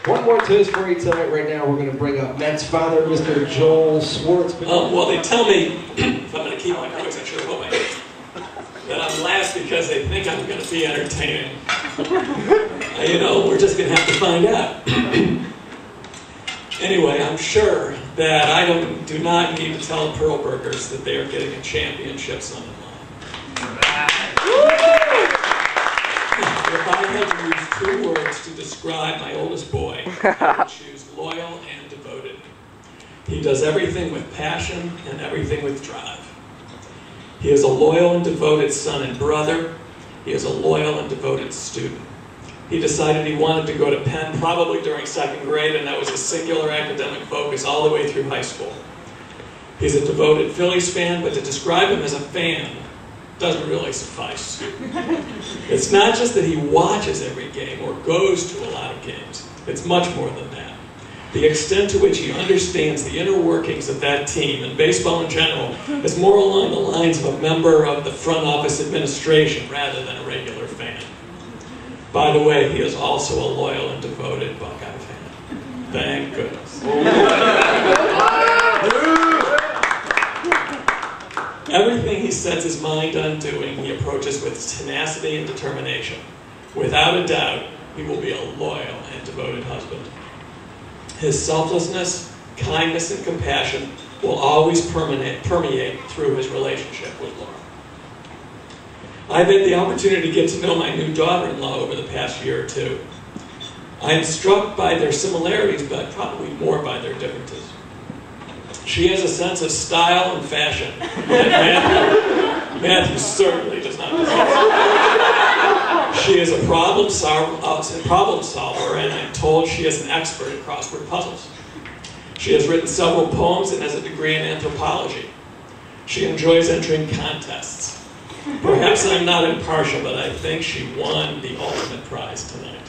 One more toast for you tonight. Right now, we're going to bring up Matt's father, Mr. Joel Swartz. Well, they tell me, if I'm going to keep my voice, I sure hope I do, that I'm last because they think I'm going to be entertaining. You know, we're just going to have to find out. Anyway, I'm sure that I do not need to tell Pearl Burgers that they are getting a championship son-in-law. If I had to use 2 words to describe my oldest boy, I would choose loyal and devoted. He does everything with passion and everything with drive. He is a loyal and devoted son and brother. He is a loyal and devoted student. He decided he wanted to go to Penn probably during 2nd grade, and that was a singular academic focus all the way through high school. He's a devoted Phillies fan, but to describe him as a fan doesn't really suffice. It's not just that he watches every game or goes to a lot of games. It's much more than that. The extent to which he understands the inner workings of that team, and baseball in general, is more along the lines of a member of the front office administration rather than a regular fan. By the way, he is also a loyal and devoted Buckeye fan. Thank goodness. Everything he sets his mind on doing, he approaches with tenacity and determination. Without a doubt, he will be a loyal and devoted husband. His selflessness, kindness, and compassion will always permeate through his relationship with Laura. I've had the opportunity to get to know my new daughter-in-law over the past year or 2. I am struck by their similarities, but probably more by their differences. She has a sense of style and fashion that Matthew certainly does not possess. She is a problem solver, and I'm told she is an expert at crossword puzzles. She has written several poems and has a degree in anthropology. She enjoys entering contests. Perhaps I'm not impartial, but I think she won the ultimate prize tonight.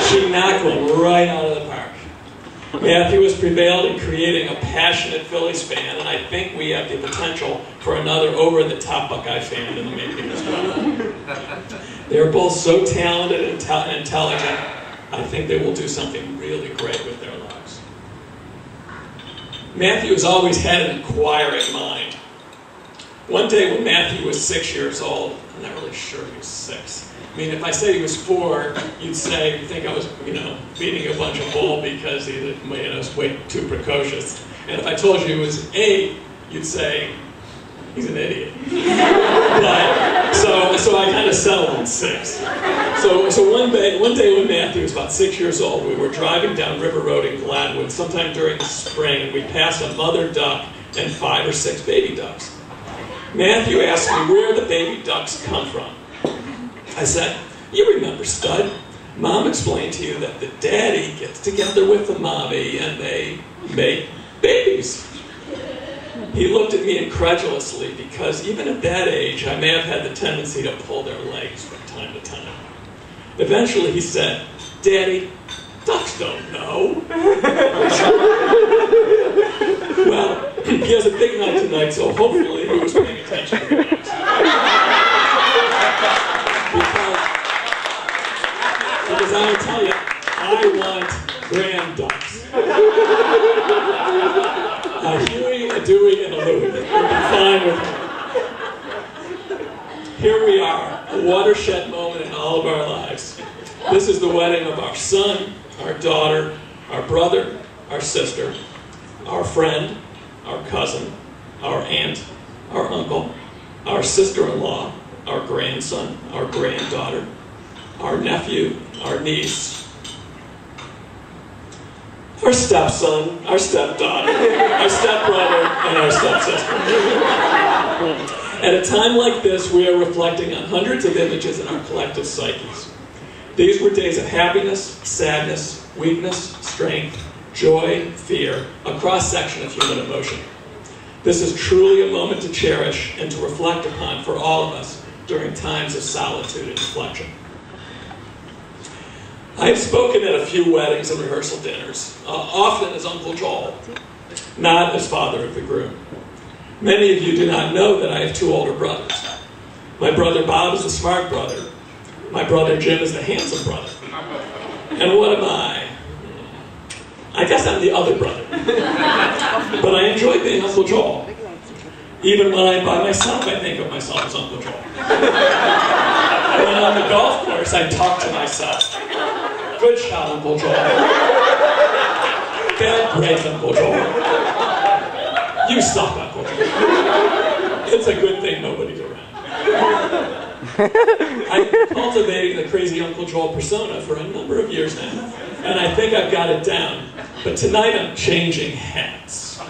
She knocked one right out of the park. Matthew has prevailed in creating a passionate Phillies fan, and I think we have the potential for another over-the-top Buckeye fan in the making as well. They're both so talented and intelligent, I think they will do something really great with their lives. Matthew has always had an inquiring mind. One day when Matthew was 6 years old, I'm not really sure he was 6. I mean, if I said he was 4, you'd think I was, feeding a bunch of bull because he was way too precocious. And if I told you he was 8, you'd say he's an idiot. But, so I kind of settled on 6. So one day when Matthew was about 6 years old, we were driving down River Road in Gladwood sometime during the spring, and we passed a mother duck and 5 or 6 baby ducks. Matthew asked me where the baby ducks come from. I said, "You remember, Stud, Mom explained to you that the daddy gets together with the mommy and they make babies." He looked at me incredulously because even at that age, I may have had the tendency to pull their legs from time to time. Eventually he said, "Daddy, ducks don't know." Well, he has a big night tonight, so hopefully he was paying attention to the ducks. Because I will tell you, I want grand ducks. A Huey, a Dewey, and a Louie. We'll be fine with them. Here we are, a watershed moment in all of our lives. This is the wedding of our son, our daughter, our brother, our sister, our friend, our cousin, our aunt, our uncle, our sister-in-law, our grandson, our granddaughter, our nephew, our niece, our stepson, our stepdaughter, our stepbrother, and our stepsister. At a time like this, we are reflecting on hundreds of images in our collective psyches. These were days of happiness, sadness, weakness, strength, joy, fear, a cross-section of human emotion. This is truly a moment to cherish and to reflect upon for all of us during times of solitude and reflection. I have spoken at a few weddings and rehearsal dinners, often as Uncle Joel, not as father of the groom. Many of you do not know that I have 2 older brothers. My brother Bob is a smart brother. My brother Jim is the handsome brother. And what am I? I guess I'm the other brother. But I enjoy being Uncle Joel. Even when I'm by myself, I think of myself as Uncle Joel. When I'm on the golf course, I talk to myself. Good shot, Uncle Joel. Bad break, Uncle Joel. You suck, Uncle Joel. It's a good thing nobody's around. I've been cultivating the crazy Uncle Joel persona for a number of years now, and I think I've got it down. But tonight I'm changing hats.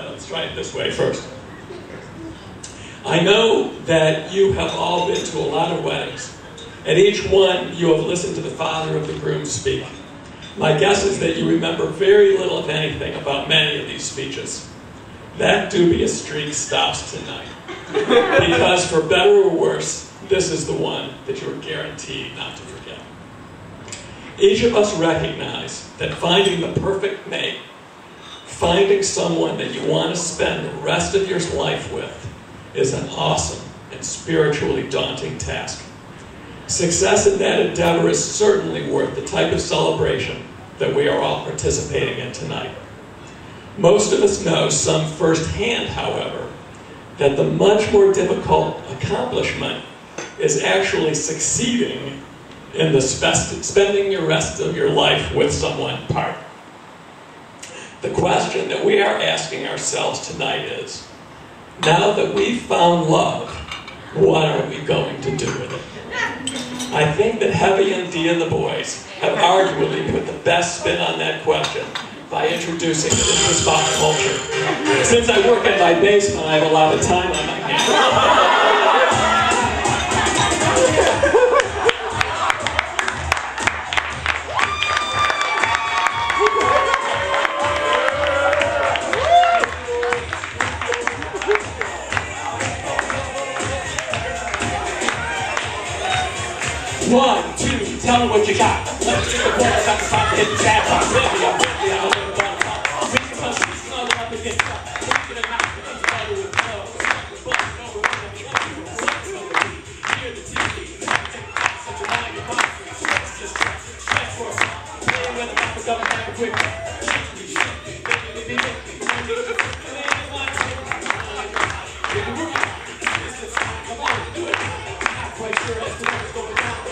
Let's try it this way first. I know that you have all been to a lot of weddings. At each one, you have listened to the father of the groom speak. My guess is that you remember very little, if anything, about many of these speeches. That dubious streak stops tonight. Because for better or worse, this is the one that you're guaranteed not to forget. Each of us recognize that finding the perfect mate, finding someone that you want to spend the rest of your life with, is an awesome and spiritually daunting task. Success in that endeavor is certainly worth the type of celebration that we are all participating in tonight. Most of us know some firsthand, however, that the much more difficult accomplishment is actually succeeding in the spending the rest of your life with someone part. The question that we are asking ourselves tonight is, now that we've found love, what are we going to do with it? I think that Heavy and Dee and the boys have arguably put the best spin on that question by introducing it into pop culture. Since I work in my basement, I have a lot of time on my hands. One, two, tell me what you got. Let's get the ball, got the spot to hit the jab. I'm ready, I'm live a little ball. We can punch these snuggles up against the look at the mouth, it's better with love. The button over when I'm trying to hear the TV. Such a mind, your body, just stretch for a while. Play with the mouth, it's coming back quick. Come on, do it. I'm not quite sure as to what's going on.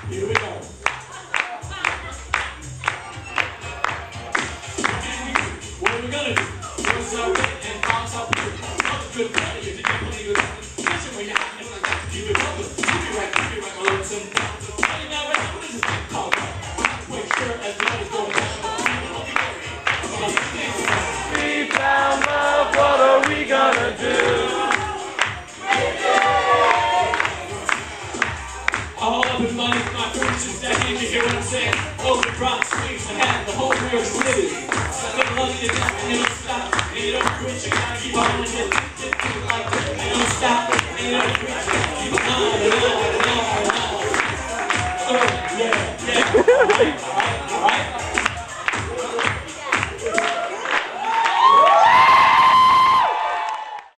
Here we go. What are we gonna do? We're so good and bounce up here. Such a good party if you can't believe it. Listen when you're hot and like that. You